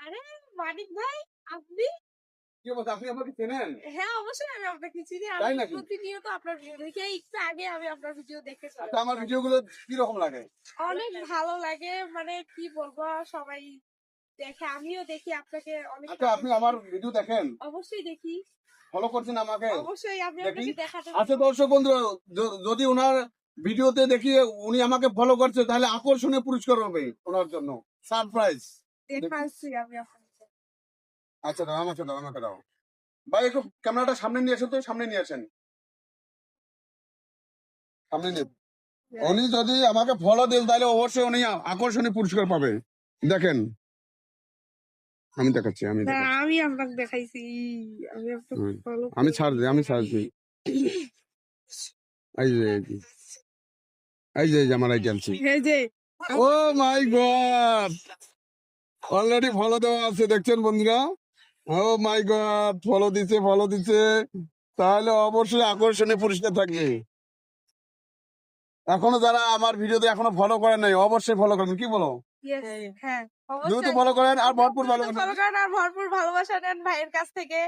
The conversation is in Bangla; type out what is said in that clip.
আরে মানিক ভাই, আপনি? কি বলছেন, আপনি আমাকে চেনেন? হ্যাঁ, অবশ্যই আমি আপনাকে চিনি। তাই আমি নাকি? প্রতিনিয়ত আপনার ভিডিও দেখি। একটু আগে আমি আপনার ভিডিও দেখেছি। আচ্ছা, আমার ভিডিও গুলো কিরকম লাগে? অনেক ভালো লাগে, মানে কি বলবো, সবাই দেখে, আমিও দেখি আপনাকে অনেক আচ্ছা, আপনি আমার ভিডিও দেখেন? অবশ্যই দেখি। ফলো করছেন আমাকে? অবশ্যই আমি দেখি। আপনাকে দেখাতে আচ্ছা দর্শক বন্ধু, যদি ওনার ভিডিওতে দেখি উনি আমাকে ফলো করছে, তাহলে আকর্ষণীয় পুরস্কার হবে ওনার জন্য, সারপ্রাইজ। দেখাচ্ছি আমি আপনাকে। আচ্ছা দাও, আমাকে দাও, আমাকে দাও। ভাই একটু ক্যামেরাটা সামনে নিয়ে আসেন তো, সামনে নিয়ে আসেন, সামনে নিয়ে। উনি যদি আমাকে ফলো দেন তাহলে অবশ্যই উনি আকর্ষণীয় পুরস্কার পাবে। দেখেন, আমি দেখাচ্ছি, আমি না, দেখাচ্ছি। আমি আপনাকে দেখাইছি। আমি আপনাকে হুম। ফলো আমি ছাড় দিই, আমি ছাড় দিই। এই যে এই যে, এই যে আমার আইডি আনছি। এই যে ও মাই গড, অলরেডি ফলো দেওয়া আছে, দেখছেন বন্ধুরা? ও মাই গড, ফলো দিছে, ফলো দিছে। তাহলে অবশ্যই আকর্ষণীয় পুরস্কার থাকবে। এখনো যারা আমার ভিডিওতে এখনো ফলো করেন নাই, অবশ্যই ফলো করবেন, কি বলো? yes, হ্যাঁ দ্রুত অবশ্যই। ফলো করেন আর ভরপুর দ্রুত ভালোবাসা ফলো দেন। করেন আর ভরপুর ভালোবাসা নেন ভাইয়ের কাছ থেকে।